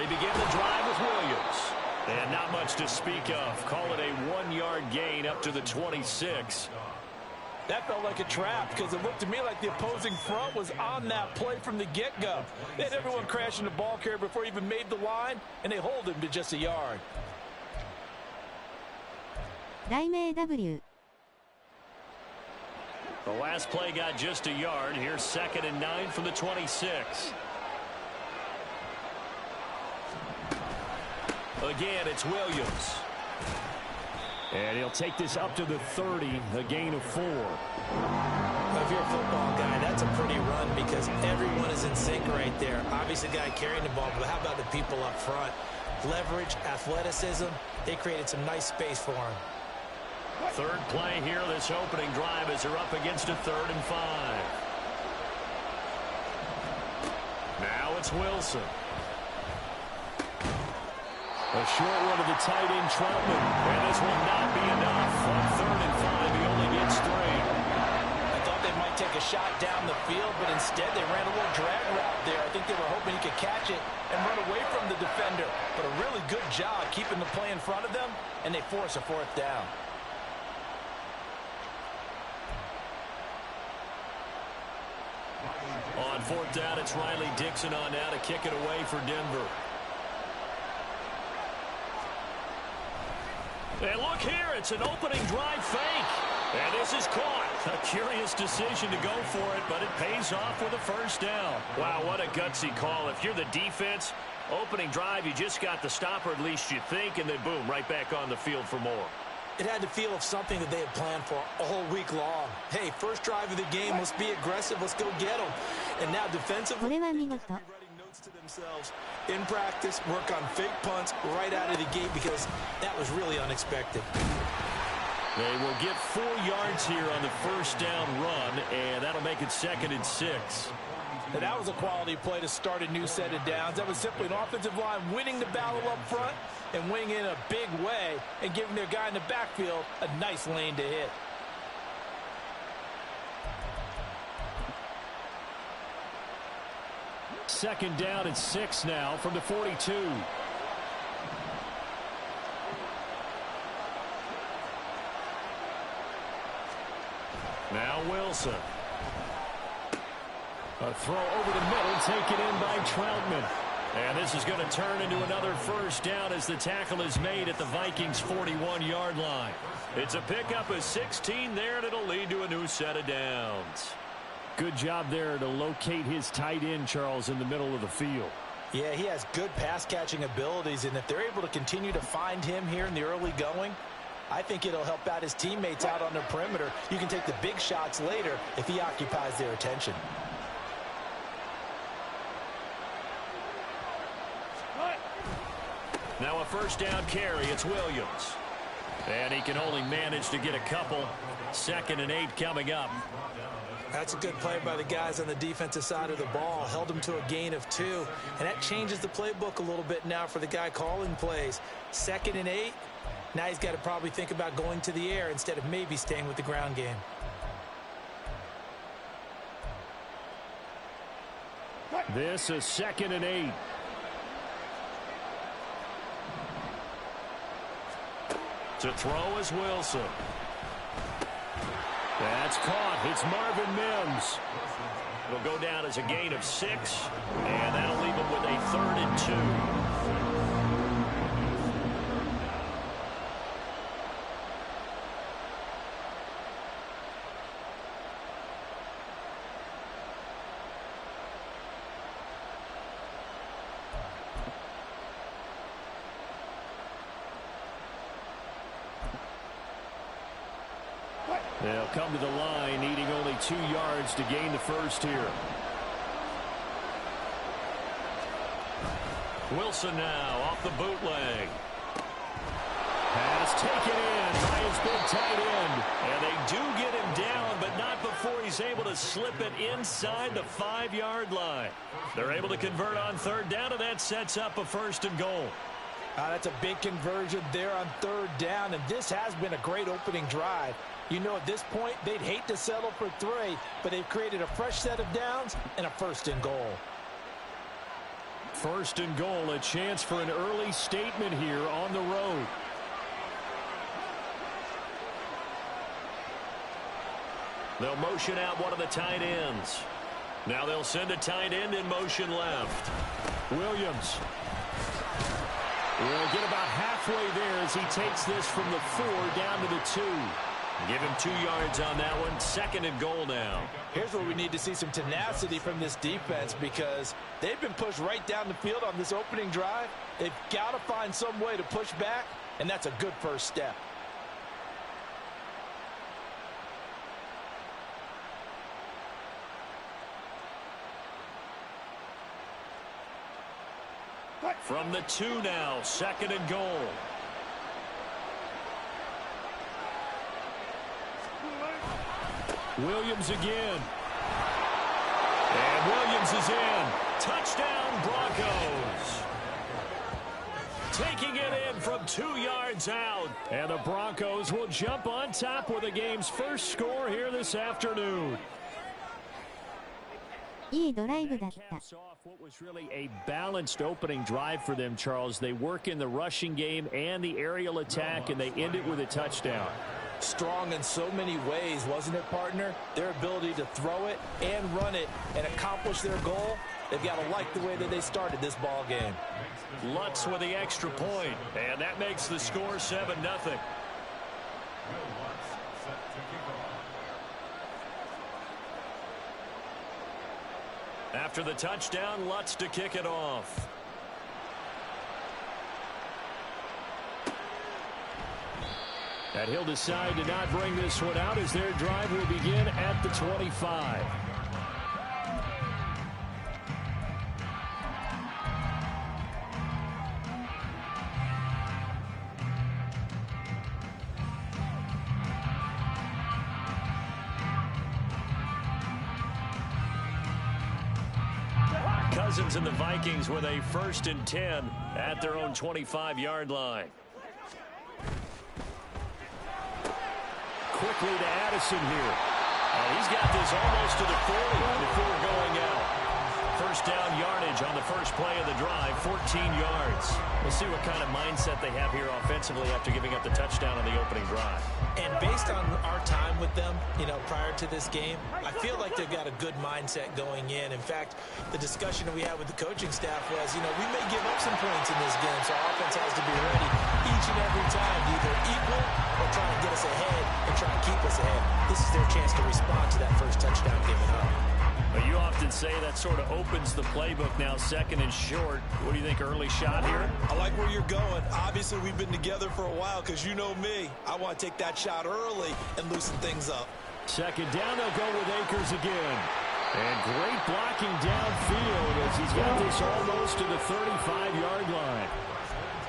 They begin the drive with Williams. And not much to speak of. Call it a 1-yard gain up to the 26. That felt like a trap because it looked to me like the opposing front was on that play from the get-go. They had everyone crashing the ball carrier before he even made the line, and they hold him to just a yard. 題名 W The last play got just a yard. Here's 2nd and 9 from the 26. Again, it's Williams. And he'll take this up to the 30, a gain of 4. Well, if you're a football guy, that's a pretty run because everyone is in sync right there. Obviously, the guy carrying the ball, but how about the people up front? Leverage, athleticism, they created some nice space for him. Third play here, this opening drive as they're up against a 3rd and 5. Now it's Wilson. A short one to the tight end, Troutman. And this will not be enough. On 3rd and 5, he only gets 3. I thought they might take a shot down the field, but instead they ran a little drag route there. I think they were hoping he could catch it and run away from the defender. But a really good job keeping the play in front of them, and they force a 4th down. On 4th down, it's Riley Dixon on now to kick it away for Denver. And look here, it's an opening drive fake. And this is caught. A curious decision to go for it, but it pays off with a 1st down. Wow, what a gutsy call. If you're the defense, opening drive, you just got the stopper, at least you think, and then boom, right back on the field for more. It had the feel of something that they had planned for all week long. Hey, first drive of the game, let's be aggressive, let's go get them. And now defensively, これは見事 to themselves in practice, work on fake punts right out of the gate because that was really unexpected. They will get 4 yards here on the 1st down run, and that'll make it 2nd and 6. And that was a quality play to start a new set of downs. That was simply an offensive line winning the battle up front and winning in a big way and giving their guy in the backfield a nice lane to hit. Second down and 6 now from the 42. Now Wilson. A throw over the middle taken in by Troutman. And this is going to turn into another 1st down as the tackle is made at the Vikings' 41-yard line. It's a pickup of 16 there, and it'll lead to a new set of downs. Good job there to locate his tight end, Charles, in the middle of the field. Yeah, he has good pass-catching abilities, and if they're able to continue to find him here in the early going, I think it'll help out his teammates out on the perimeter. You can take the big shots later if he occupies their attention. Now a 1st down carry, it's Williams. And he can only manage to get a couple. 2nd and 8 coming up. That's a good play by the guys on the defensive side of the ball. Held him to a gain of 2. And that changes the playbook a little bit now for the guy calling plays. 2nd and 8. Now he's got to probably think about going to the air instead of maybe staying with the ground game. This is 2nd and 8. To throw is Wilson. That's caught. It's Marvin Mims. It'll go down as a gain of 6, and that'll leave him with a 3rd and 2. They'll come to the line, needing only 2 yards to gain the 1st here. Wilson now off the bootleg. Pass taken in by his big tight end. And they do get him down, but not before he's able to slip it inside the 5-yard line. They're able to convert on 3rd down, and that sets up a 1st and goal. That's a big conversion there on 3rd down, and this has been a great opening drive. You know, at this point, they'd hate to settle for 3, but they've created a fresh set of downs and a 1st and goal. First and goal, a chance for an early statement here on the road. They'll motion out one of the tight ends. Now they'll send a tight end in motion left. Williams will get about halfway there as he takes this from the 4 down to the 2. Give him 2 yards on that one. Second and goal now. Here's where we need to see some tenacity from this defense because they've been pushed right down the field on this opening drive. They've got to find some way to push back, and that's a good first step. From the 2 now, second and goal. Williams again. And Williams is in. Touchdown, Broncos. Taking it in from 2 yards out. And the Broncos will jump on top with the game's first score here this afternoon. いいドライブだった。 What was really a balanced opening drive for them, Charles. They work in the rushing game and the aerial attack, and they end it with a touchdown. Strong in so many ways, wasn't it, partner? Their ability to throw it and run it and accomplish their goal, they've got to like the way that they started this ball game. Lutz with the extra point, and that makes the score 7-0. After the touchdown, Lutz to kick it off. And he'll decide to not bring this one out as their drive will begin at the 25. Cousins and the Vikings with a 1st and 10 at their own 25-yard line. Quickly to Addison here. He's got this almost to the 40 before going out. First down yardage on the first play of the drive, 14 yards. We'll see what kind of mindset they have here offensively after giving up the touchdown on the opening drive. And based on our time with them, prior to this game, I feel like they've got a good mindset going in. In fact, the discussion that we had with the coaching staff was, we may give up some points in this game, so our offense has to be ready each and every time to either equal or try and get us ahead and try and keep us ahead. This is their chance to respond to that first touchdown given up. Well, you often say that sort of opens the playbook now, second and short. What do you think, early shot here? I like where you're going. Obviously, we've been together for a while because you know me. I want to take that shot early and loosen things up. Second down, they'll go with Akers again. And great blocking downfield as he's got this almost to the 35-yard line.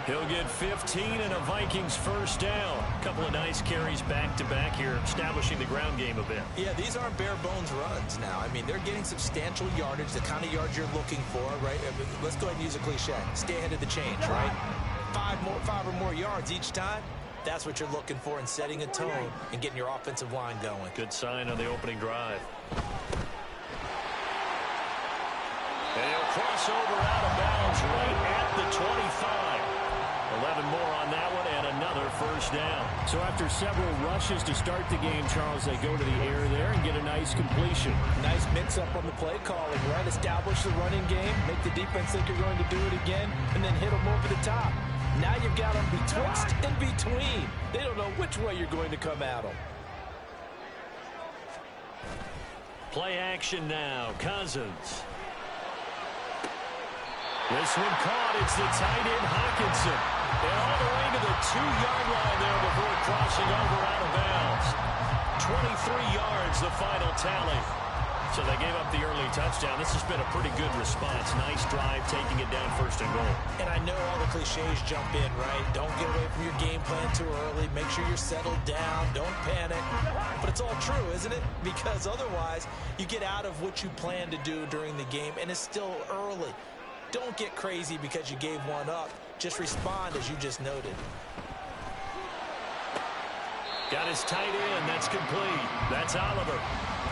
He'll get 15 and a Vikings first down. A couple of nice carries back-to-back here, establishing the ground game a bit. Yeah, these aren't bare-bones runs now. I mean, they're getting substantial yardage, the kind of yards you're looking for, right? Let's go ahead and use a cliche. Stay ahead of the change, right? Five or more yards each time. That's what you're looking for in setting a tone and getting your offensive line going. Good sign on the opening drive. And he'll cross over out of bounds right at the 25. 11 more on that one and another first down. So after several rushes to start the game, Charles, they go to the air there and get a nice completion. Nice mix-up on the play calling, right? Establish the running game, make the defense think you're going to do it again, and then hit them over the top. Now you've got them betwixt and between. They don't know which way you're going to come at them. Play action now. Cousins. This one caught. It's the tight end, Hawkinson. And all the way to the 2-yard line there before crossing over out of bounds. 23 yards, the final tally. So they gave up the early touchdown. This has been a pretty good response. Nice drive, taking it down first and goal. And I know all the cliches jump in, right? Don't get away from your game plan too early. Make sure you're settled down. Don't panic. But it's all true, isn't it? Because otherwise, you get out of what you plan to do during the game, and it's still early. Don't get crazy because you gave one up. Just respond as you just noted. Got his tight end. That's complete. That's Oliver.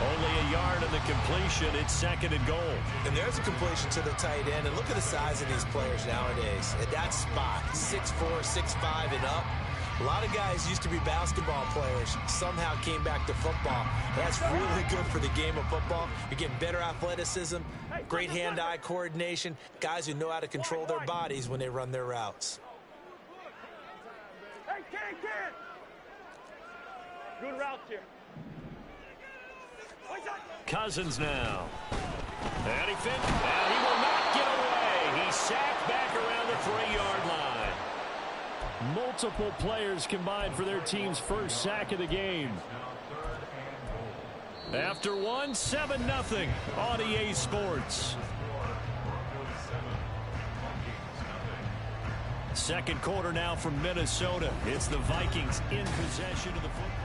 Only a yard on the completion. It's 2nd and goal. And there's a completion to the tight end. And look at the size of these players nowadays. At that spot, 6'4", 6'5", and up. A lot of guys used to be basketball players, somehow came back to football. That's really good for the game of football. You're getting better athleticism, great hand-eye coordination, guys who know how to control their bodies when they run their routes. Hey, kid! Good routes here. Cousins now. And he will not get away. He's sacked back around the 3-yard line. Multiple players combined for their team's first sack of the game. After one, 7-0 on EA Sports. Second quarter now from Minnesota. It's the Vikings in possession of the football.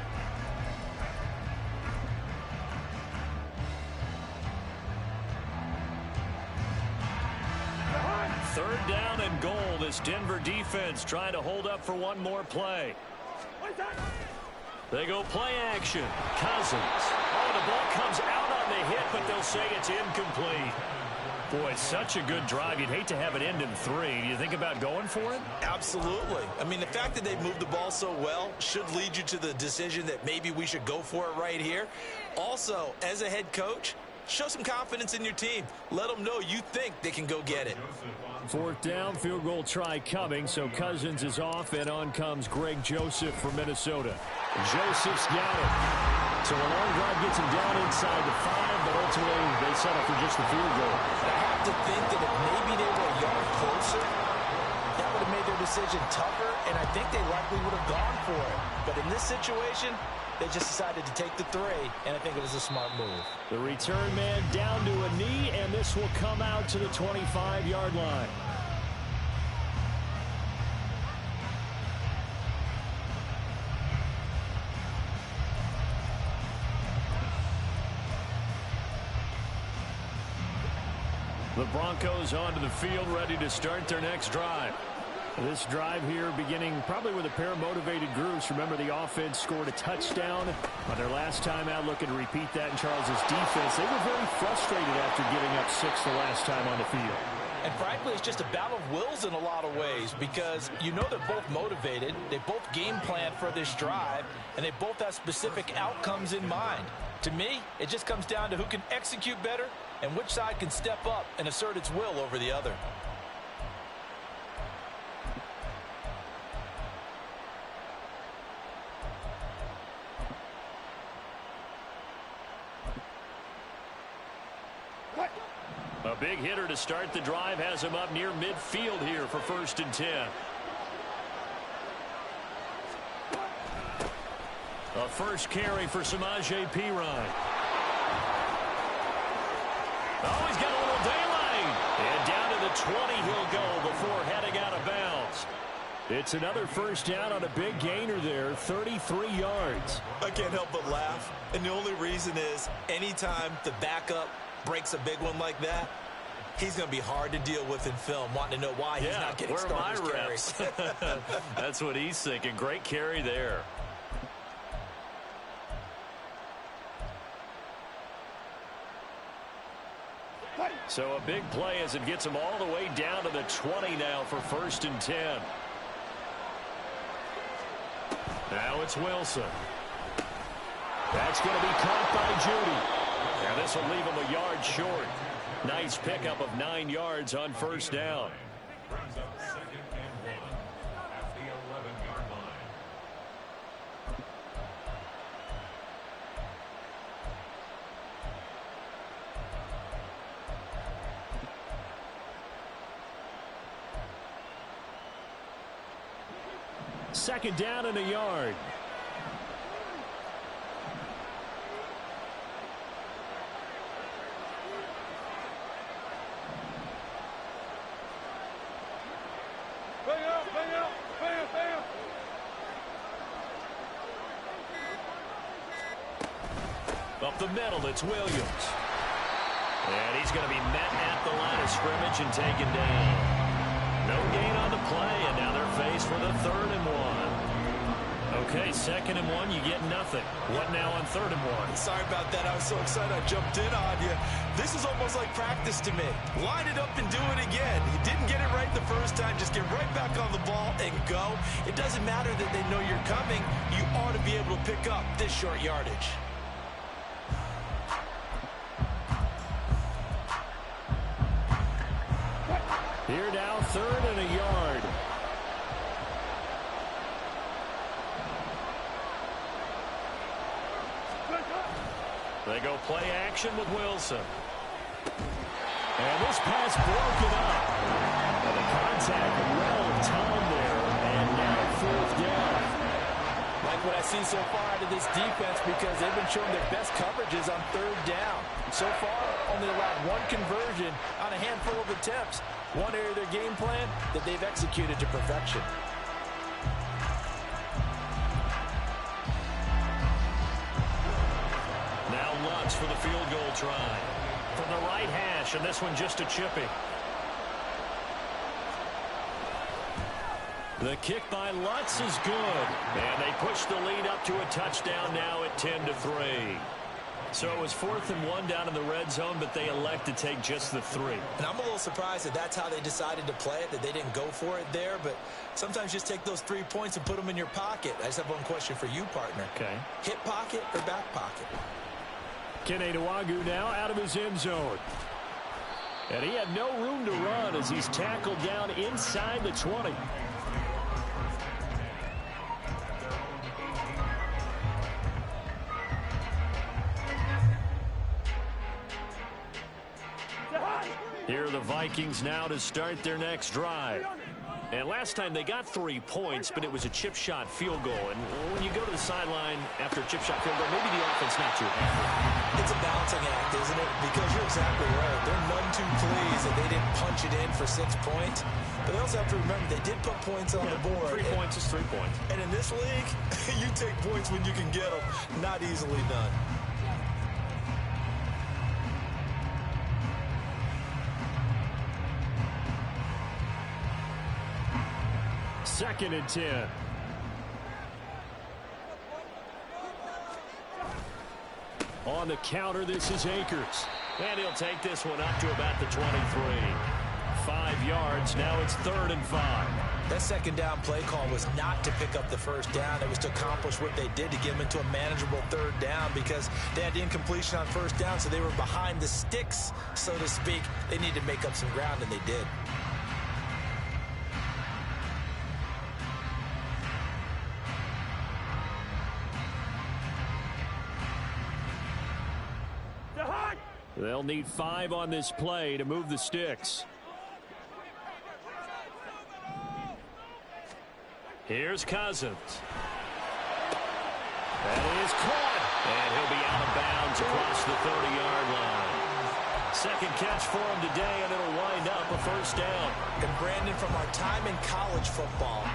Third down and goal. This Denver defense trying to hold up for one more play. They go play action. Cousins. Oh, the ball comes out on the hit, but they'll say it's incomplete. Boy, it's such a good drive. You'd hate to have it end in 3. Do you think about going for it? Absolutely. I mean, the fact that they moved the ball so well should lead you to the decision that maybe we should go for it right here. Also, as a head coach, show some confidence in your team. Let them know you think they can go get it. 4th down, field goal try coming, so Cousins is off, and on comes Greg Joseph for Minnesota. Joseph's got it. So a long drive gets him down inside the 5, but ultimately they settle for just the field goal. I have to think that if maybe they were a yard closer, that would have made their decision tougher, and I think they likely would have gone for it. But in this situation, they just decided to take the 3, and I think it was a smart move. The return man down to a knee, and this will come out to the 25-yard line. The Broncos onto the field, ready to start their next drive. This drive here beginning probably with a pair of motivated groups. Remember, the offense scored a touchdown on their last time out. Looking to repeat that in Charles's defense. They were very frustrated after giving up 6 the last time on the field. And frankly, it's just a battle of wills in a lot of ways because you know they're both motivated. They both game plan for this drive, and they both have specific outcomes in mind. To me, it just comes down to who can execute better and which side can step up and assert its will over the other. A big hitter to start the drive has him up near midfield here for 1st and 10. A first carry for Samaje Perine. Oh, he's got a little daylight. And down to the 20 he'll go before heading out of bounds. It's another first down on a big gainer there, 33 yards. I can't help but laugh. And the only reason is anytime the backup breaks a big one like that, he's going to be hard to deal with in film, wanting to know why he's not getting starters carries. That's what he's thinking. Great carry there. So a big play as it gets him all the way down to the 20 now for 1st and 10. Now it's Wilson. That's going to be caught by Judy. And this will leave him a yard short. Nice pickup of 9 yards on first down. Second down and a yard. Up the middle, it's Williams. And he's going to be met at the line of scrimmage and taken down. No gain on the play, and now they're faced with a 3rd and 1. Okay, 2nd and 1, you get nothing. What now on 3rd and 1? Sorry about that. I was so excited I jumped in on you. This is almost like practice to me. Line it up and do it again. You didn't get it right the first time. Just get right back on the ball and go. It doesn't matter that they know you're coming. You ought to be able to pick up this short yardage. Here now, 3rd and a yard. They go play action with Wilson. And this pass broken up. And the contact well timed there. And now 4th down. Like what I see so far out of this defense because they've been showing their best coverages on 3rd down. So far, only allowed 1 conversion on a handful of attempts. One area of their game plan that they've executed to perfection. Now Lutz for the field goal try. From the right hash, and this one just a chippy. The kick by Lutz is good. And they push the lead up to a touchdown now at 10-3. So it was 4th and 1 down in the red zone, but they elect to take just the 3. And I'm a little surprised that that's how they decided to play it, that they didn't go for it there. But sometimes just take those 3 points and put them in your pocket. I just have one question for you, partner. Okay. Hip pocket or back pocket? Kene Nwangwu now out of his end zone. And he had no room to run as he's tackled down inside the 20. Here are the Vikings now to start their next drive. And last time they got 3 points, but it was a chip shot field goal. And when you go to the sideline after a chip shot field goal, maybe the offense not too happy. It's a balancing act, isn't it? Because you're exactly right. They're none too pleased that they didn't punch it in for 6 points. But they also have to remember they did put points on the board. 3 points is 3 points. And in this league, you take points when you can get them. Not easily done. Second and 10. On the counter, this is Akers. And he'll take this one up to about the 23. 5 yards. Now it's 3rd and 5. That 2nd down play call was not to pick up the 1st down. It was to accomplish what they did to get them into a manageable 3rd down because they had the incompletion on 1st down, so they were behind the sticks, so to speak. They needed to make up some ground, and they did. They'll need 5 on this play to move the sticks. Here's Cousins. That is caught. And he'll be out of bounds across the 30-yard line. 2nd catch for him today, and it'll wind up a 1st down. And Brandon, from our time in college football,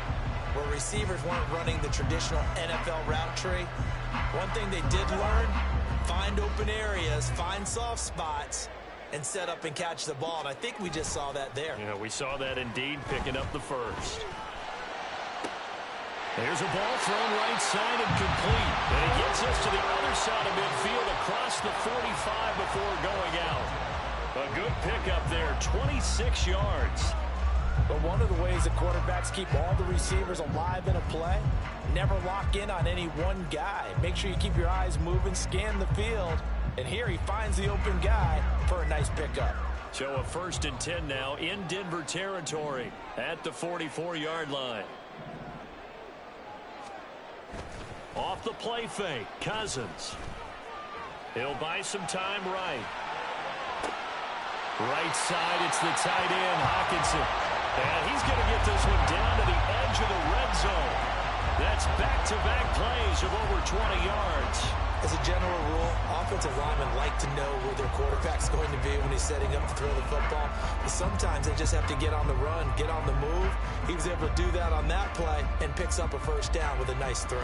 where receivers weren't running the traditional NFL route tree, one thing they did learn, find open areas, find soft spots, and set up and catch the ball. And I think we just saw that there. Yeah, we saw that indeed, picking up the 1st. There's a ball thrown right side and complete. And it gets us to the other side of midfield across the 45 before going out. A good pickup there, 26 yards. But one of the ways the quarterbacks keep all the receivers alive in a play, never lock in on any one guy. Make sure you keep your eyes moving, scan the field. And here he finds the open guy for a nice pickup. So a 1st and 10 now in Denver territory at the 44-yard line. Off the play fake, Cousins. He'll buy some time right. Right side, it's the tight end, Hockenson. And he's going to get this one down to the edge of the red zone. That's back-to-back plays of over 20 yards. As a general rule, offensive linemen like to know where their quarterback's going to be when he's setting up to throw the football. But sometimes they just have to get on the run, get on the move. He was able to do that on that play and picks up a 1st down with a nice throw.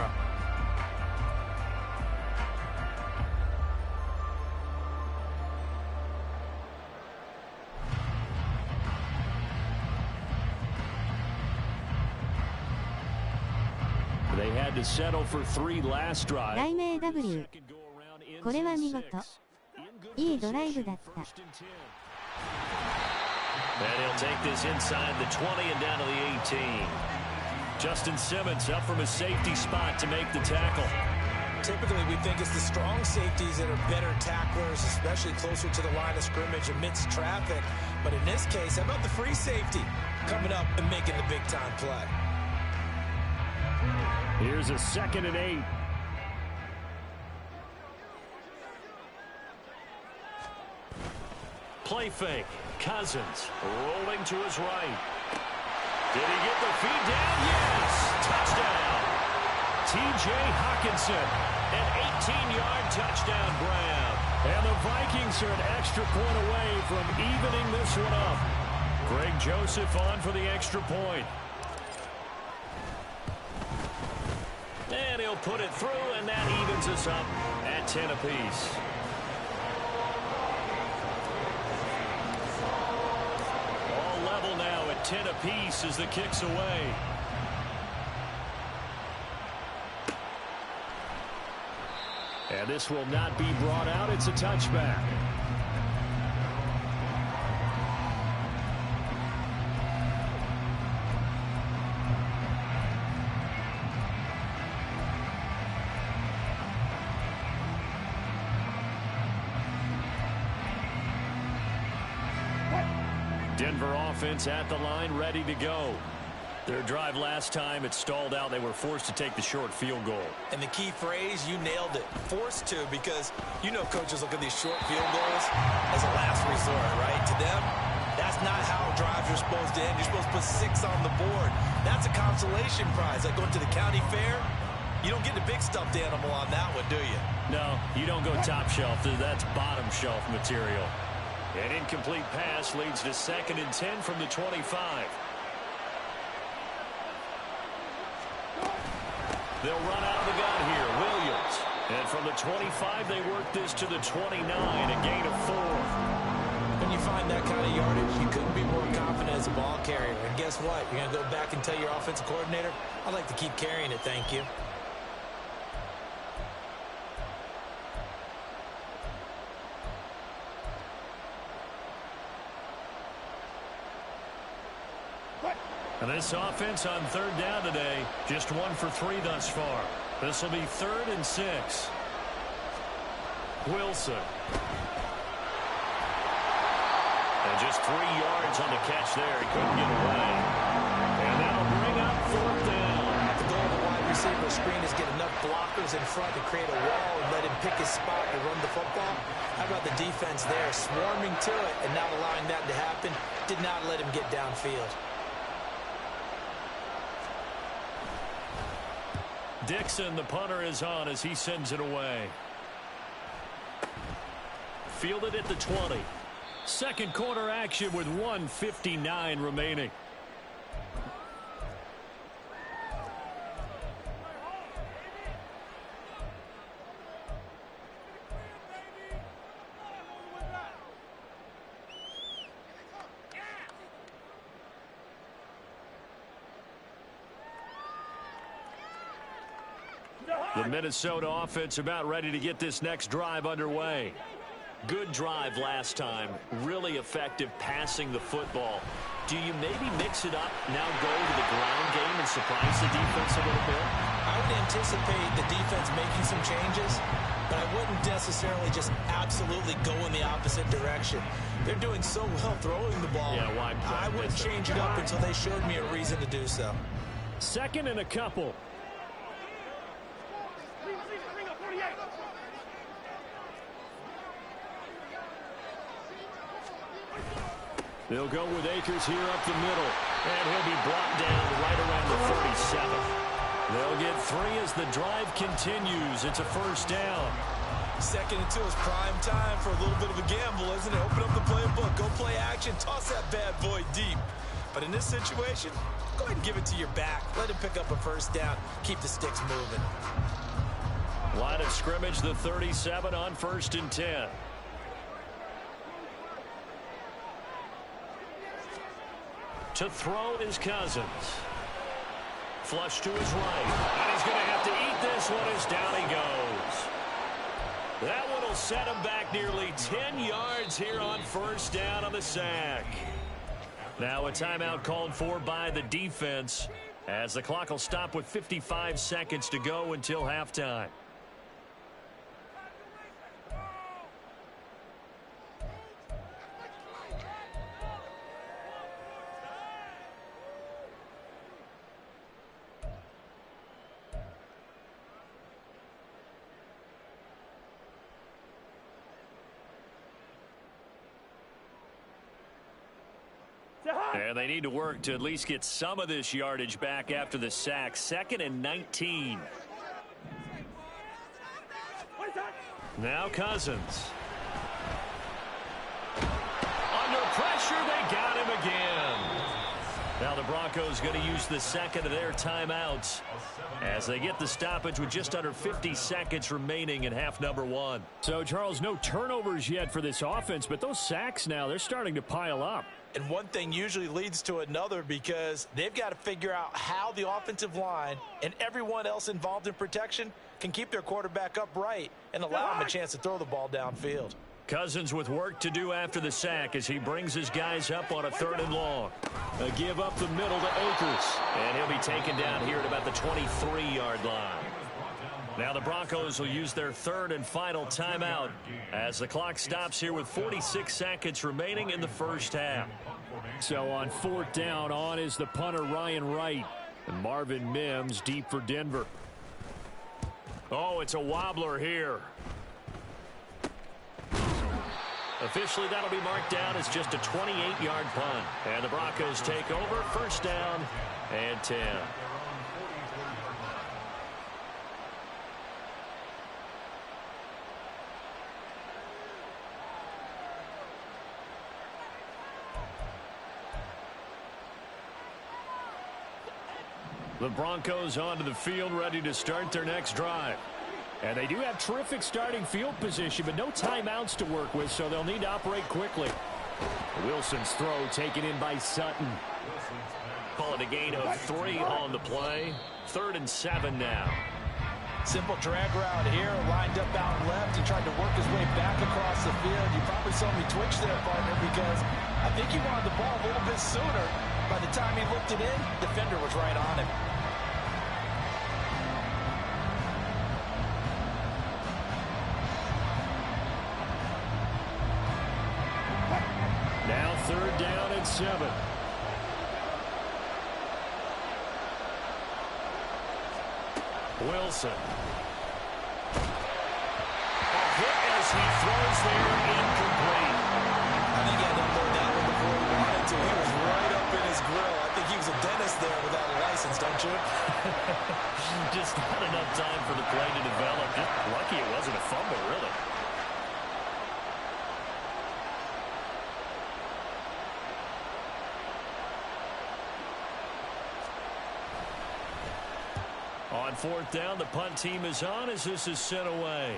They They had to settle for 3 last drive. 題名 W。これは見事。いいドライブだった。And he'll take this inside the 20 and down to the 18. Justin Simmons up from a safety spot to make the tackle. Typically, we think it's the strong safeties that are better tacklers, especially closer to the line of scrimmage amidst traffic. But in this case, how about the free safety coming up and making the big-time play? Here's a 2nd and 8. Play fake. Cousins rolling to his right. Did he get the feed down? Yes! Touchdown! T.J. Hawkinson, an 18-yard touchdown grab. And the Vikings are an extra point away from evening this one up. Greg Joseph on for the extra point. And he'll put it through, and that evens us up at 10 apiece. All level now at 10 apiece as the kick's away. And this will not be brought out. It's a touchback. Denver offense at the line, ready to go. Their drive last time, it stalled out. They were forced to take the short field goal. And the key phrase, you nailed it. Forced to, because you know coaches look at these short field goals as a last resort, right? To them, that's not how drives are supposed to end. You're supposed to put 6 on the board. That's a consolation prize. Like going to the county fair, you don't get the big stuffed animal on that one, do you? No, you don't go top shelf. That's bottom shelf material. An incomplete pass leads to 2nd and 10 from the 25. They'll run out of the gun here. Williams. And from the 25, they work this to the 29, a gain of 4. When you find that kind of yardage, you couldn't be more confident as a ball carrier. And guess what? You're going to go back and tell your offensive coordinator, I'd like to keep carrying it, thank you. And this offense on 3rd down today, just 1 for 3 thus far. This will be 3rd and 6. Wilson. And just 3 yards on the catch there. He couldn't get away. And that'll bring up 4th down. The goal of the wide receiver screen is get enough blockers in front to create a wall and let him pick his spot to run the football. How about the defense there, swarming to it and not allowing that to happen? Did not let him get downfield. Dixon, the punter, is on as he sends it away. Fielded at the 20. Second quarter action with 1:59 remaining. The Minnesota offense about ready to get this next drive underway. Good drive last time. Really effective passing the football. Do you maybe mix it up, now go to the ground game and surprise the defense a little bit? I would anticipate the defense making some changes, but I wouldn't necessarily just absolutely go in the opposite direction. They're doing so well throwing the ball. Yeah, why I wouldn't change it up until they showed me a reason to do so. 2nd and a couple. They'll go with Akers here up the middle. And he'll be brought down right around the 37. They'll get 3 as the drive continues. It's a 1st down. 2nd and 2 is prime time for a little bit of a gamble, isn't it? Open up the playbook, go play action, toss that bad boy deep. But in this situation, go ahead and give it to your back. Let him pick up a 1st down. Keep the sticks moving. Line of scrimmage, the 37 on 1st and 10. To throw is Cousins. Flush to his right. And he's going to have to eat this one as down he goes. That one will set him back nearly 10 yards here on first down on the sack. Now a timeout called for by the defense, as the clock will stop with 55 seconds to go until halftime. And they need to work to at least get some of this yardage back after the sack. 2nd and 19. Now Cousins. Under pressure, they got him again. Now the Broncos going to use the second of their timeouts as they get the stoppage with just under 50 seconds remaining in half number 1. So, Charles, no turnovers yet for this offense, but those sacks now, they're starting to pile up. And one thing usually leads to another, because they've got to figure out how the offensive line and everyone else involved in protection can keep their quarterback upright and allow him a chance to throw the ball downfield. Cousins with work to do after the sack as he brings his guys up on a 3rd and long. A give up the middle to Akers. And he'll be taken down here at about the 23-yard line. Now the Broncos will use their 3rd and final timeout as the clock stops here with 46 seconds remaining in the first half. So on 4th down, on is the punter Ryan Wright. And Marvin Mims deep for Denver. Oh, it's a wobbler here. Officially, that'll be marked down as just a 28-yard punt. And the Broncos take over, 1st down and 10. The Broncos onto the field, ready to start their next drive. And they do have terrific starting field position, but no timeouts to work with, so they'll need to operate quickly. Wilson's throw taken in by Sutton. Calling a gain of 3 on the play. 3rd and 7 now. Simple drag route here, lined up out left and tried to work his way back across the field. You probably saw me twitch there, partner, because I think he wanted the ball a little bit sooner. By the time he looked it in, the defender was right on him. Now 3rd down and 7. Wilson. A hit as he throws there, incomplete. I think he had to unload that one before he wanted to. He was right up in his grill. I think he was a dentist there without a license, don't you? Just not enough time for the play to develop. Lucky it wasn't a fumble, really. On 4th down, the punt team is on as this is sent away.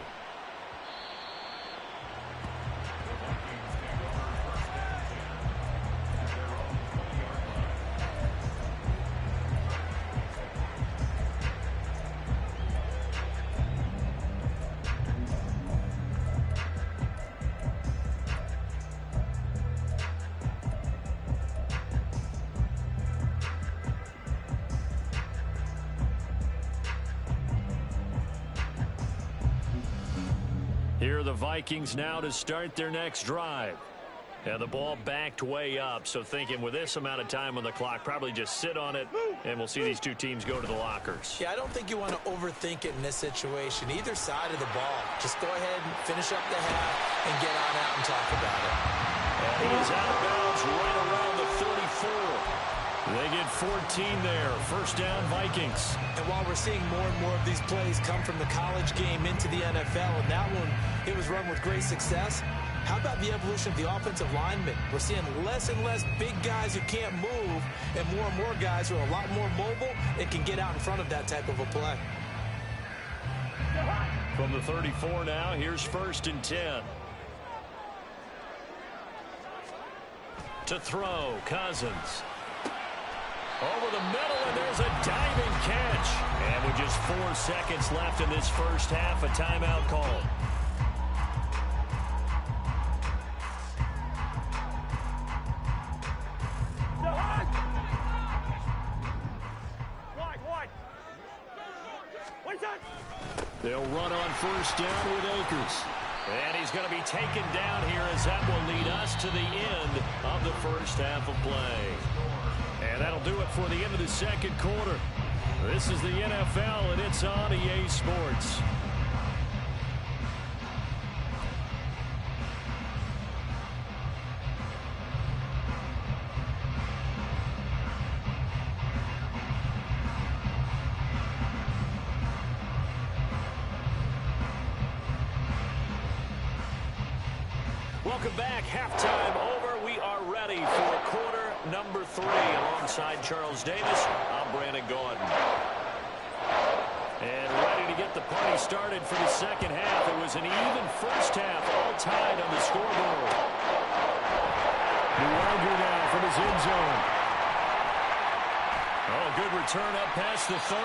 Here are the Vikings now to start their next drive. And the ball backed way up, so thinking with this amount of time on the clock, probably just sit on it, and we'll see these two teams go to the lockers. Yeah, I don't think you want to overthink it in this situation. Either side of the ball. Just go ahead and finish up the half and get on out and talk about it. And he is out of bounds right around the 34. They get 14 there. 1st down, Vikings. And while we're seeing more and more of these plays come from the college game into the NFL, and that one, it was run with great success, how about the evolution of the offensive linemen? We're seeing less and less big guys who can't move and more guys who are a lot more mobile and can get out in front of that type of a play. From the 34 now, here's 1st and 10. To throw, Cousins. Over the middle, and there's a diving catch. And with just 4 seconds left in this first half, a timeout call. They'll run on first down with Akers. And he's going to be taken down here as that will lead us to the end of the first half of play. And that'll do it for the end of the second quarter. This is the NFL, and it's on EA Sports. Welcome back. Halftime over. We are ready for quarter number 3. Alongside Charles Davis, I'm Brandon Gordon. And ready to get the party started for the second half. It was an even first half, all tied on the scoreboard. New now from his end zone. Oh, good return up past the 30.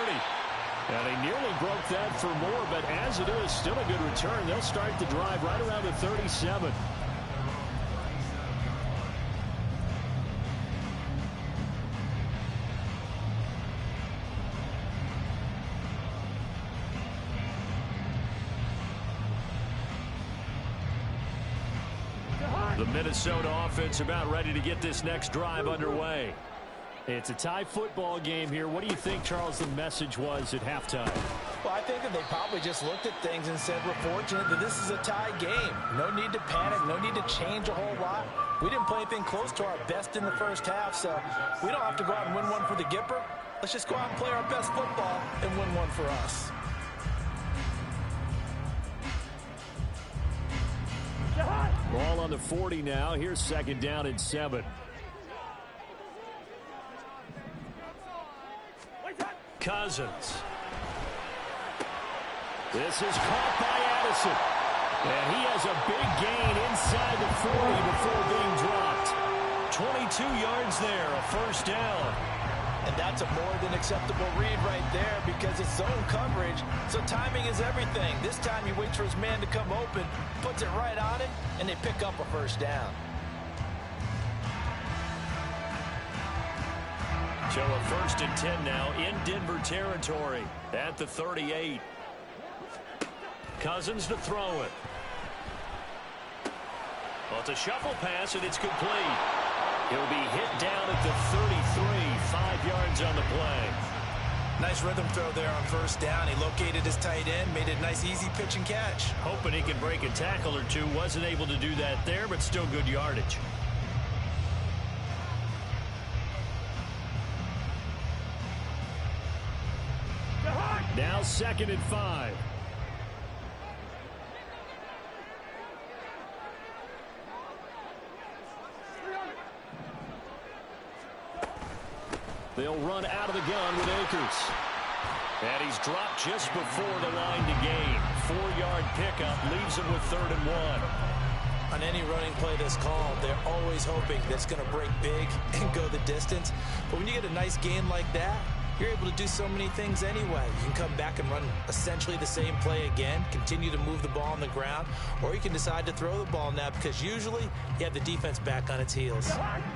And they nearly broke that for more, but as it is, still a good return. They'll start the drive right around the 37. The Minnesota offense about ready to get this next drive underway. It's a tie football game here. What do you think, Charles, the message was at halftime? Well, I think that they probably just looked at things and said, we're fortunate that this is a tie game. No need to panic. No need to change a whole lot. We didn't play anything close to our best in the first half, so we don't have to go out and win one for the Gipper. Let's just go out and play our best football and win one for us. Ball on the 40 now. Here's second down and 7. Cousins. This is caught by Addison. And he has a big gain inside the 40 before being dropped. 22 yards there, a first down. And that's a more than acceptable read right there because it's zone coverage, so timing is everything. This time he waits for his man to come open, puts it right on him, and they pick up a first down. So a first and 10 now in Denver territory at the 38. Cousins to throw it. Well, it's a shuffle pass, and it's complete. He'll be hit down at the 33, 5 yards on the play. Nice rhythm throw there on first down. He located his tight end, made it a nice easy pitch and catch. Hoping he can break a tackle or two. Wasn't able to do that there, but still good yardage. Now second and 5. They'll run out of the gun with Akers. And he's dropped just before the line to gain. 4-yard pickup leaves him with 3rd and 1. On any running play that's called, they're always hoping that's going to break big and go the distance. But when you get a nice gain like that, you're able to do so many things anyway. You can come back and run essentially the same play again, continue to move the ball on the ground, or you can decide to throw the ball now because usually you have the defense back on its heels.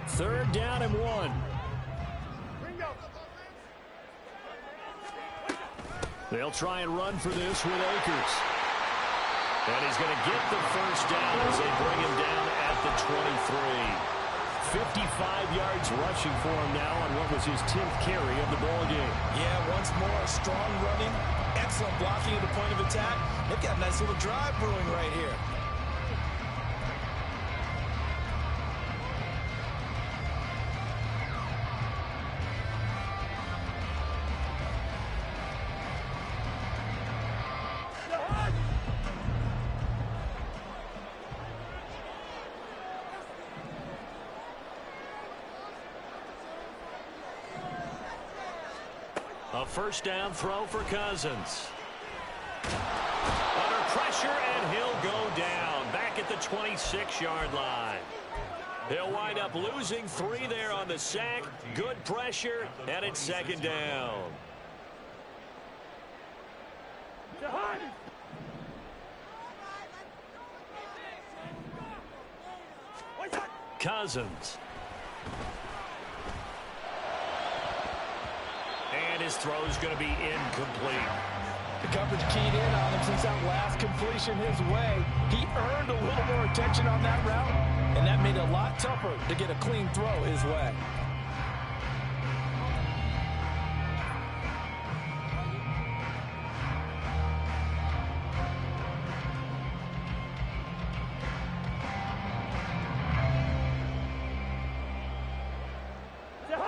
3rd down and 1. They'll try and run for this with Akers. And he's going to get the first down as they bring him down at the 23. 55 yards rushing for him now on what was his 10th carry of the ball game. Yeah, once more, strong running, excellent blocking at the point of attack. They've got a nice little drive brewing right here. A first down throw for Cousins. Under pressure, and he'll go down. Back at the 26-yard line. He'll wind up losing 3 there on the sack. Good pressure, and it's second down. Cousins. And his throw's going to be incomplete. The coverage keyed in on him since that last completion his way. He earned a little more attention on that route, and that made it a lot tougher to get a clean throw his way.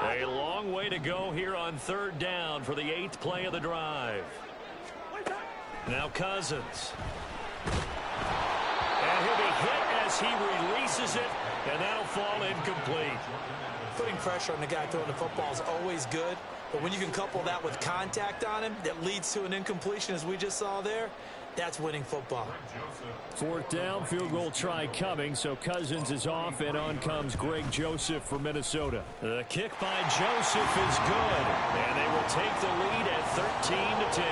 A long way to go here on third down for the 8th play of the drive. Now Cousins. And he'll be hit as he releases it, and that'll fall incomplete. Putting pressure on the guy throwing the football is always good, but when you can couple that with contact on him that leads to an incompletion, as we just saw there, that's winning football. 4th down, field goal try coming, so Cousins is off, and on comes Greg Joseph for Minnesota. The kick by Joseph is good, and they will take the lead at 13-10.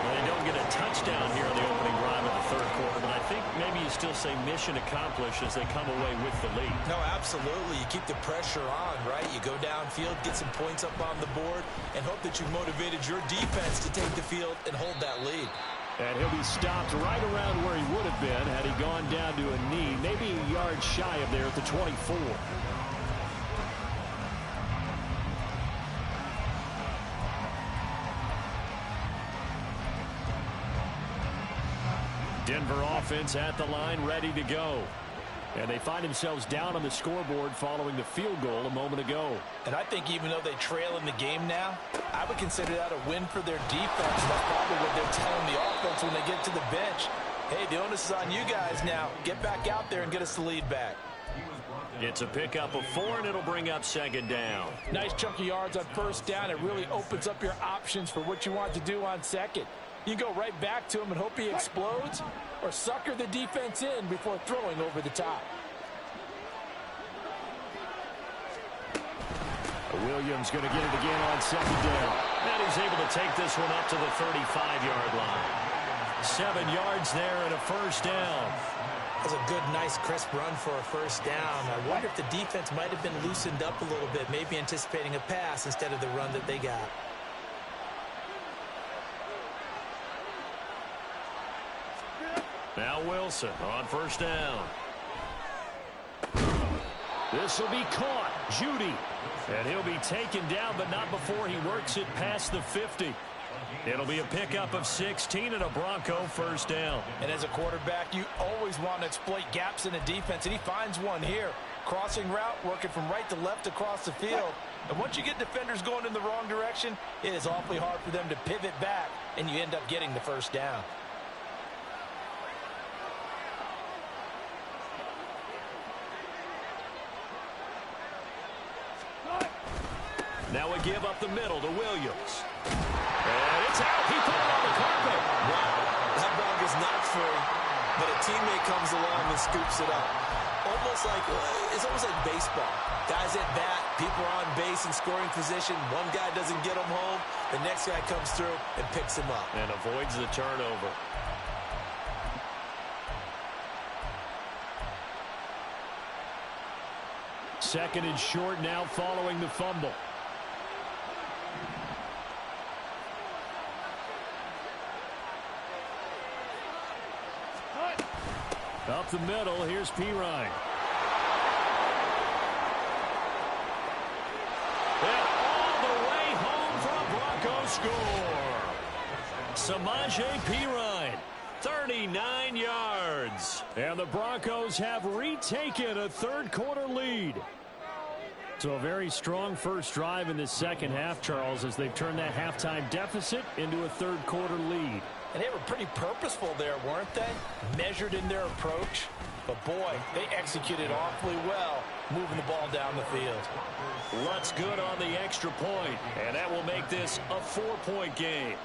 Well, they don't get a touchdown here on the opening drive of the third quarter, but I think maybe you still say mission accomplished as they come away with the lead. No, absolutely. You keep the pressure on, right? You go downfield, get some points up on the board, and hope that you've motivated your defense to take the field and hold that lead. And he'll be stopped right around where he would have been had he gone down to a knee, maybe a yard shy of there at the 24. Denver offense at the line, ready to go. And they find themselves down on the scoreboard following the field goal a moment ago. And I think even though they trail in the game now, I would consider that a win for their defense. That's probably what they're telling the offense when they get to the bench. Hey, the onus is on you guys now. Get back out there and get us the lead back. It's a pickup of 4, and it'll bring up second down. Nice chunk of yards on first down. It really opens up your options for what you want to do on second. You can go right back to him and hope he explodes, or sucker the defense in before throwing over the top. Williams going to get it again on second down. And he's able to take this one up to the 35-yard line. 7 yards there and a first down. That's a good, nice, crisp run for a first down. I wonder if the defense might have been loosened up a little bit, maybe anticipating a pass instead of the run that they got. Now Wilson on first down. This will be caught. Judy. And he'll be taken down, but not before he works it past the 50. It'll be a pickup of 16 and a Bronco first down. And as a quarterback, you always want to exploit gaps in the defense, and he finds one here. Crossing route, working from right to left across the field. And once you get defenders going in the wrong direction, it is awfully hard for them to pivot back, and you end up getting the first down. Now we give up the middle to Williams. And it's out. He put it on the carpet. Wow, that ball gets knocked free, but a teammate comes along and scoops it up. It's almost like baseball. Guys at bat, people are on base in scoring position. One guy doesn't get him home. The next guy comes through and picks him up. And avoids the turnover. Second and short now following the fumble. Up the middle, here's Pirine. And all the way home for a Bronco score. Samaje Pirine, 39 yards. And the Broncos have retaken a third-quarter lead. So a very strong first drive in the second half, Charles, as they've turned that halftime deficit into a third-quarter lead. And they were pretty purposeful there, weren't they? Measured in their approach. But, boy, they executed awfully well, moving the ball down the field. Lutz good on the extra point, and that will make this a 4-point game.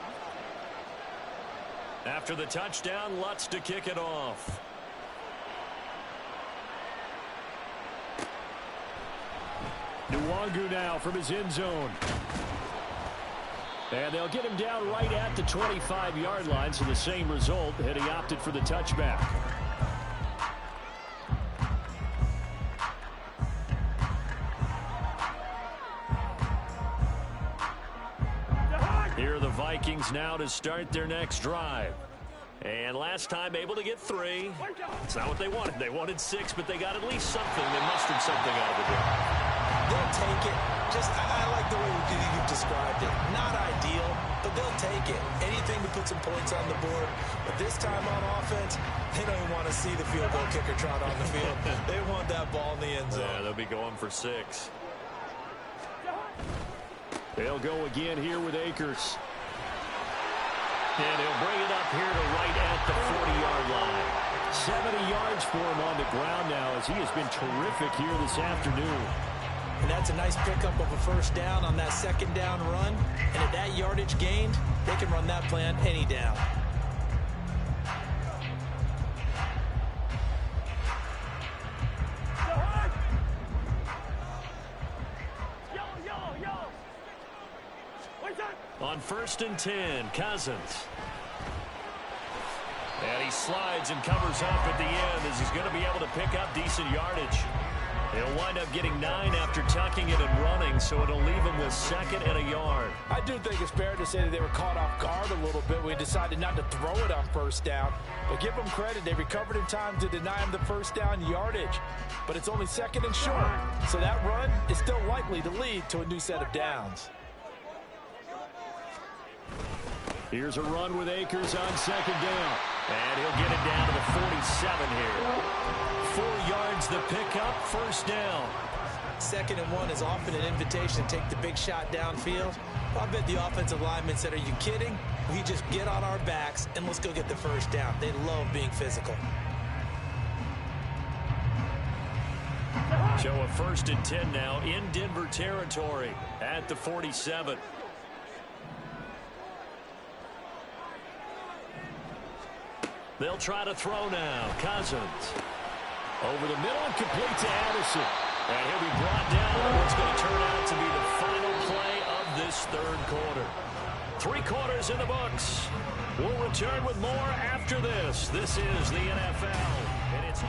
After the touchdown, Lutz to kick it off. Nwangu now from his end zone. And they'll get him down right at the 25-yard line, so the same result, and he opted for the touchback. Here are the Vikings now to start their next drive. And last time able to get 3. It's not what they wanted. They wanted 6, but they got at least something. They mustered something out of the deal. They'll take it. I like the way you've described it. Not ideal, but they'll take it. Anything to put some points on the board. But this time on offense, they don't even want to see the field goal kicker trot on the field. They want that ball in the end zone. Yeah, they'll be going for 6. They'll go again here with Akers. And he'll bring it up here to right at the 40-yard line. 70 yards for him on the ground now, as he has been terrific here this afternoon. And that's a nice pickup of a first down on that second down run. And at that yardage gained, they can run that play on any down. On 1st and 10, Cousins. And he slides and covers up at the end as he's going to be able to pick up decent yardage. He'll wind up getting 9 after tucking it and running, so it'll leave him with 2nd and a yard. I do think it's fair to say that they were caught off guard a little bit. We decided not to throw it on first down. But give them credit. They recovered in time to deny him the first down yardage. But it's only 2nd and short. So that run is still likely to lead to a new set of downs. Here's a run with Akers on 2nd down. And he'll get it down to the 47 here. 4 yards the pickup, 1st down. 2nd and 1 is often an invitation to take the big shot downfield. I bet the offensive linemen said, are you kidding? We just get on our backs and let's go get the first down. They love being physical. So a 1st and 10 now in Denver territory at the 47. They'll try to throw now. Cousins. Over the middle and complete to Addison. And he'll be brought down on what's going to turn out to be the final play of this 3rd quarter. 3 quarters in the books. We'll return with more after this. This is the NFL. And it's...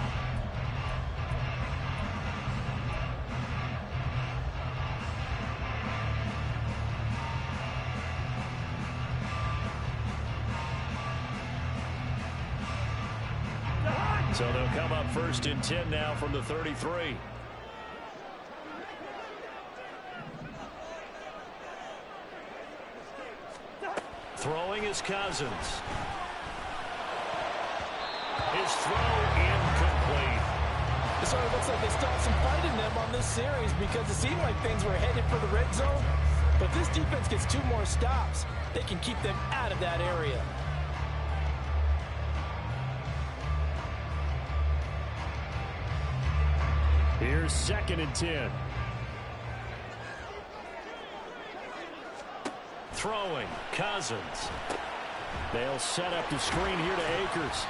So they'll come up 1st and 10 now from the 33. Throwing is Cousins. His throw incomplete. It sort of looks like they still have some fight in them on this series because it seemed like things were headed for the red zone. But if this defense gets 2 more stops, they can keep them out of that area. Here's 2nd and 10. Throwing, Cousins. They'll set up the screen here to Akers.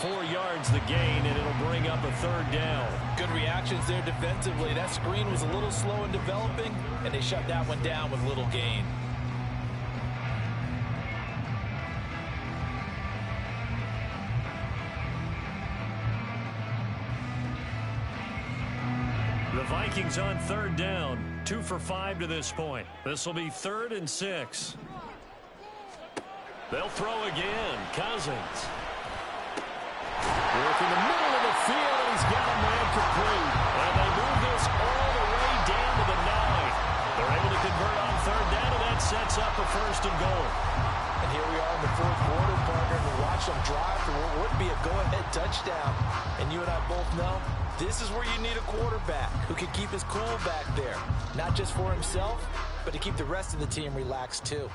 4 yards the gain, and it'll bring up a 3rd down. Good reactions there defensively. That screen was a little slow in developing, and they shut that one down with little gain. The Vikings on 3rd down. 2 for 5 to this point. This will be 3rd and 6. They'll throw again. Cousins. Work in the middle of the field, and he's got a man complete. And they move this all the way down to the 9. They're able to convert on 3rd down, and that sets up a 1st and goal. And here we are in the 4th quarter, partner, and watch them drive for what would be a go-ahead touchdown. And you and I both know this is where you need a quarterback who can keep his cool back there. Not just for himself, but to keep the rest of the team relaxed too.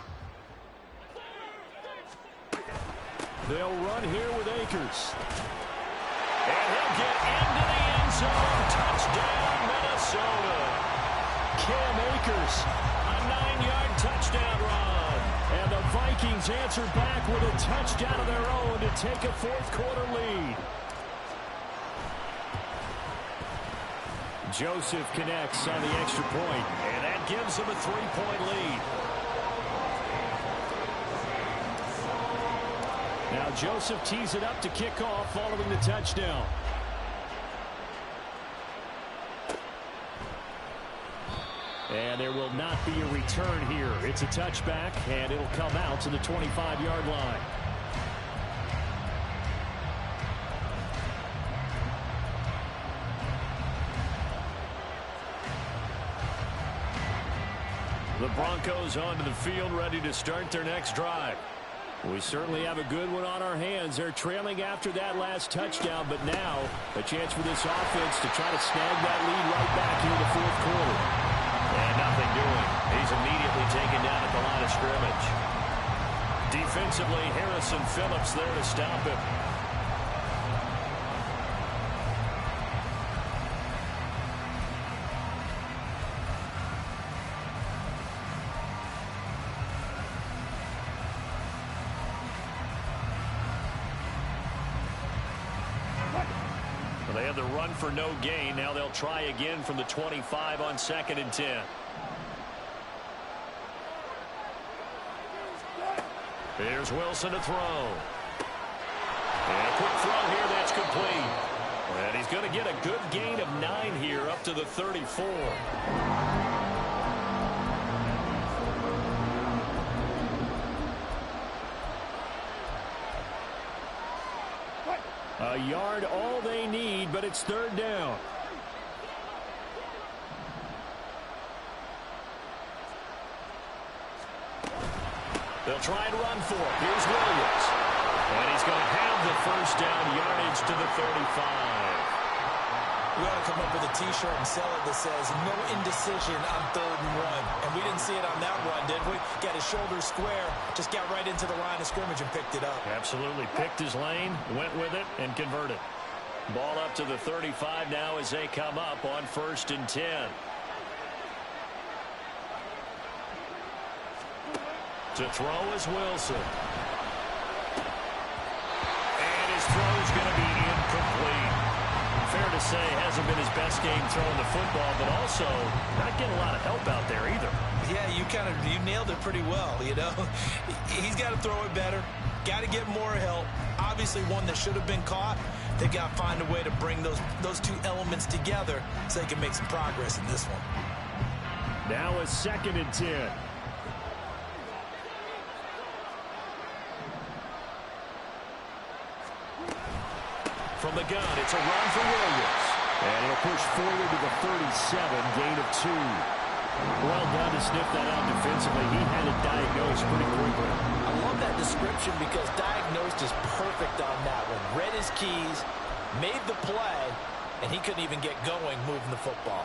They'll run here with Akers. And he'll get into the end zone. Touchdown, Minnesota. Cam Akers, a 9-yard touchdown run. And the Vikings answer back with a touchdown of their own to take a 4th quarter lead. Joseph connects on the extra point, and that gives him a 3-point lead. Now Joseph tees it up to kick off following the touchdown. And there will not be a return here. It's a touchback, and it'll come out to the 25-yard line. The Broncos onto the field, ready to start their next drive. We certainly have a good one on our hands. They're trailing after that last touchdown, but now a chance for this offense to try to snag that lead right back here in the fourth quarter. And nothing doing. He's immediately taken down at the line of scrimmage. Defensively, Harrison Phillips there to stop him. They had the run for no gain. Now they'll try again from the 25 on 2nd and 10. Here's Wilson to throw. And a quick throw here that's complete. And he's going to get a good gain of 9 here up to the 34. A yard all they need, but it's 3rd down. They'll try and run for it. Here's Williams. And he's going to have the 1st down, yardage to the 35. We ought to come up with a T-shirt and sell it that says, no indecision on 3rd and 1. And we didn't see it on that run, did we? Got his shoulders square, just got right into the line of scrimmage and picked it up. Absolutely. Picked his lane, went with it, and converted. Ball up to the 35 now as they come up on 1st and 10. To throw is Wilson. And his throw's going to be incomplete. Fair to say, hasn't been his best game throwing the football, but also not getting a lot of help out there either. Yeah, you nailed it pretty well, you know. He's got to throw it better. Got to get more help. Obviously one that should have been caught. They got to find a way to bring those two elements together so they can make some progress in this one. Now a 2nd and 10. From the gun, it's a run for Williams. And he'll push forward to the 37, gain of 2. Well done to sniff that out defensively. He had it diagnosed pretty quickly. I love that description because diagnosed is perfect on that one. Read his keys, made the play, and he couldn't even get going moving the football.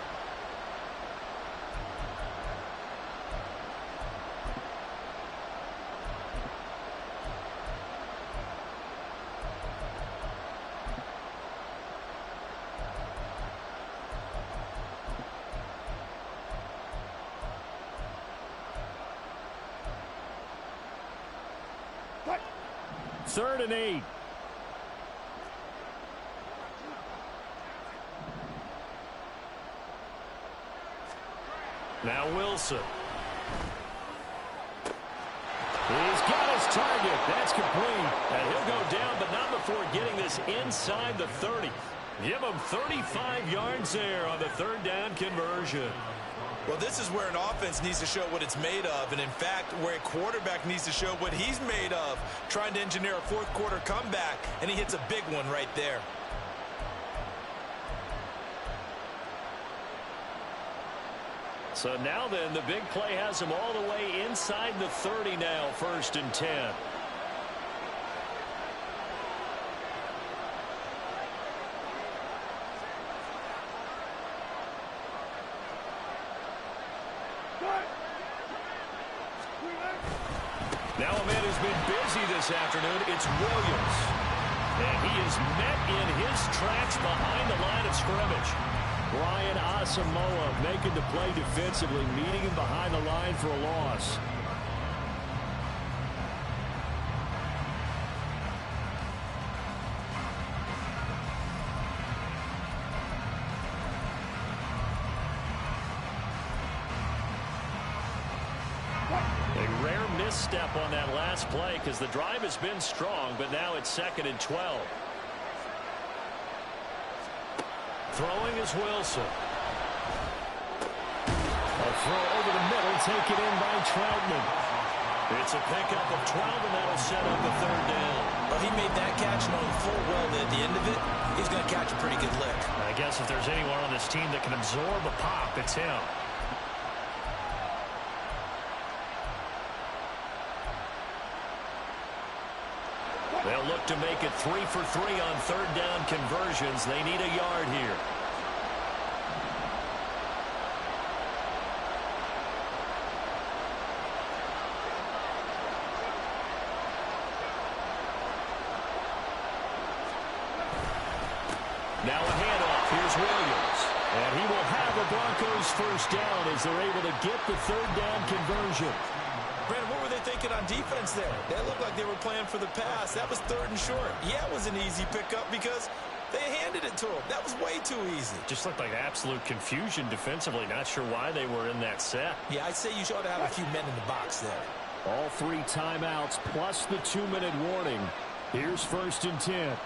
Third and 8. Now Wilson. He's got his target. That's complete. And he'll go down, but not before getting this inside the 30. Give him 35 yards there on the 3rd down conversion. Well, this is where an offense needs to show what it's made of, and in fact, where a quarterback needs to show what he's made of, trying to engineer a 4th quarter comeback, and he hits a big one right there. So now then, the big play has him all the way inside the 30 now, 1st and 10. Now a man who's been busy this afternoon, it's Williams. And he is met in his tracks behind the line of scrimmage. Brian Asamoah making the play defensively, meeting him behind the line for a loss. misstep on that last play because the drive has been strong, but now it's 2nd and 12. Throwing is Wilson. A throw over the middle, taken in by Troutman. It's a pickup of 12, and that'll set up a 3rd down. Well, he made that catch knowing full well that at the end of it, he's going to catch a pretty good lick. I guess if there's anyone on this team that can absorb a pop, it's him. They'll look to make it 3 for 3 on 3rd down conversions. They need a yard here. Now a handoff. Here's Williams. And he will have the Broncos 1st down as they're able to get the 3rd down conversion. Brandon, what were they thinking on defense there? They looked like they were playing for the pass. That was 3rd and short. Yeah, it was an easy pickup because they handed it to him. That was way too easy. Just looked like absolute confusion defensively. Not sure why they were in that set. Yeah, I'd say you ought to have a few men in the box there. All 3 timeouts plus the 2-minute warning. Here's 1st and 10.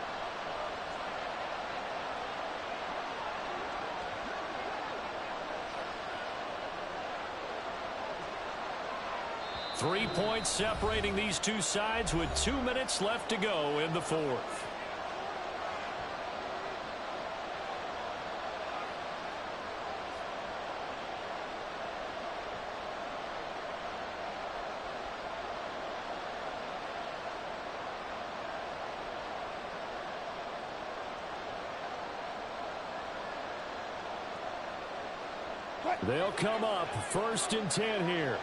Three points separating these two sides with 2 minutes left to go in the 4th. They'll come up 1st and 10 here.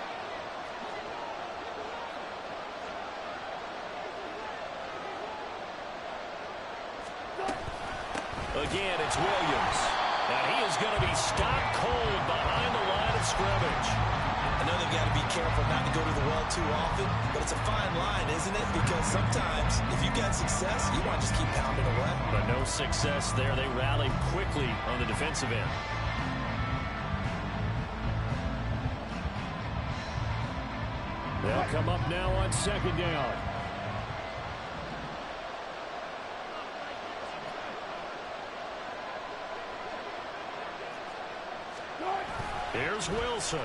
Again, it's Williams. And he is going to be stopped cold behind the line of scrimmage. I know they've got to be careful not to go to the well too often, but it's a fine line, isn't it? Because sometimes, if you've got success, you want to just keep pounding away. But no success there. They rallied quickly on the defensive end. They'll come up now on 2nd down. Here's Wilson.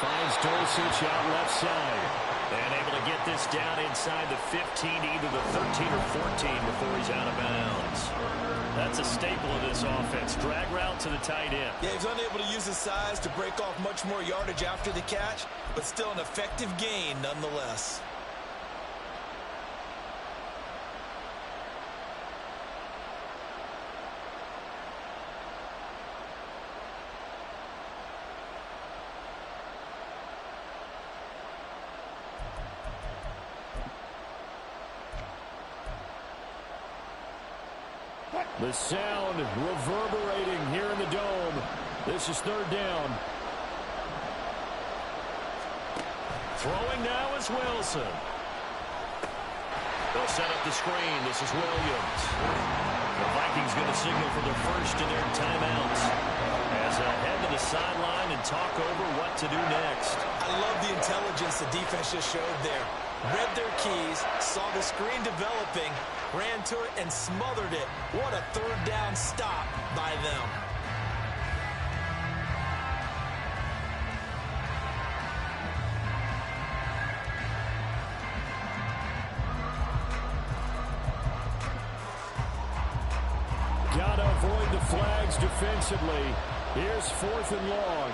Finds Dulcich out left side. And able to get this down inside the 15, either the 13 or 14 before he's out of bounds. That's a staple of this offense. Drag route to the tight end. Yeah, he's unable to use his size to break off much more yardage after the catch, but still an effective gain nonetheless. The sound reverberating here in the dome. This is 3rd down. Throwing now is Wilson. They'll set up the screen. This is Williams. The Vikings going to signal for their first of their timeouts as they head to the sideline and talk over what to do next. I love the intelligence the defense just showed there. Read their keys, saw the screen developing, ran to it, and smothered it. What a 3rd down stop by them. Gotta avoid the flags defensively. Here's 4th and long.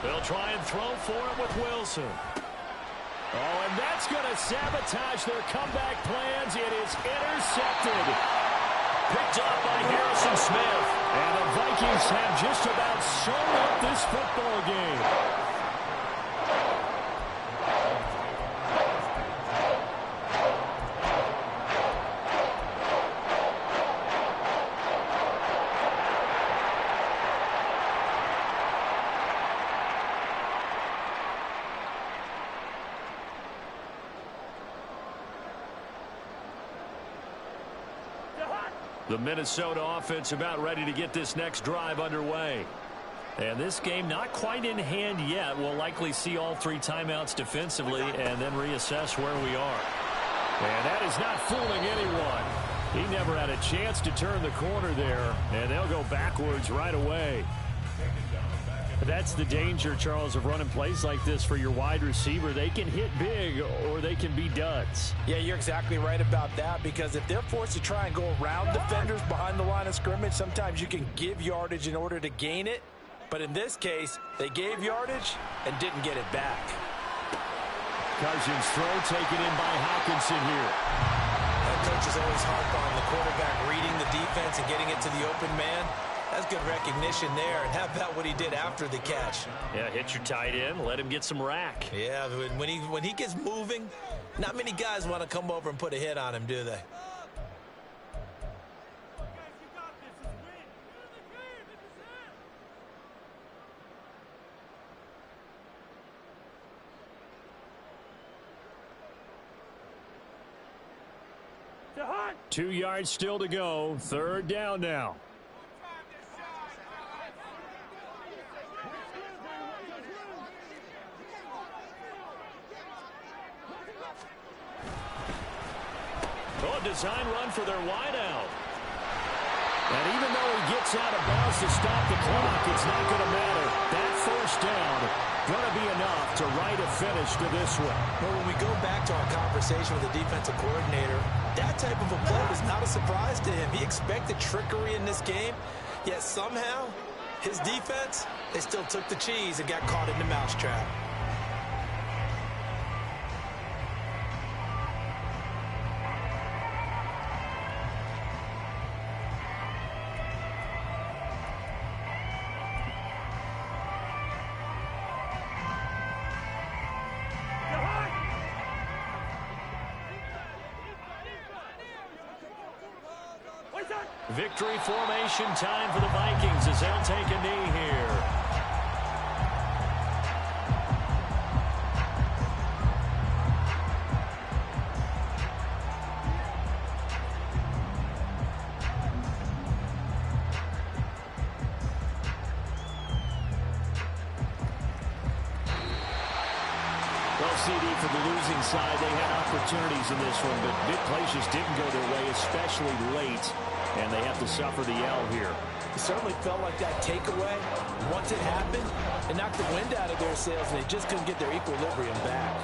They'll try and throw for it with Wilson. Oh, and that's going to sabotage their comeback plans. It is intercepted. Picked up by Harrison Smith. And the Vikings have just about sewn up this football game. The Minnesota offense about ready to get this next drive underway. And this game not quite in hand yet. We'll likely see all 3 timeouts defensively and then reassess where we are. And that is not fooling anyone. He never had a chance to turn the corner there, and they'll go backwards right away. That's the danger, Charles, of running plays like this for your wide receiver. They can hit big or they can be duds. Yeah, you're exactly right about that, because if they're forced to try and go around defenders behind the line of scrimmage, sometimes you can give yardage in order to gain it. But in this case, they gave yardage and didn't get it back. Cousins' throw taken in by Hawkinson here. That coach is always harp on the quarterback reading the defense and getting it to the open man. That's good recognition there. And how about what he did after the catch? Yeah, hit your tight end, let him get some rack. Yeah, when he gets moving, not many guys want to come over and put a hit on him, do they? Hunt. 2 yards still to go. 3rd down now. Oh, design run for their wideout. And even though he gets out of bounds to stop the clock, it's not going to matter. That 1st down going to be enough to write a finish to this one. Well, when we go back to our conversation with the defensive coordinator, that type of a play was not a surprise to him. He expected trickery in this game, yet somehow his defense, they still took the cheese and got caught in the mousetrap. Victory formation time for the Vikings as they'll take a knee here. Well, CD, for the losing side, they had opportunities in this one, but big plays just didn't go their way, especially late. And they have to suffer the L here. It certainly felt like that takeaway, once it happened, it knocked the wind out of their sails, and they just couldn't get their equilibrium back.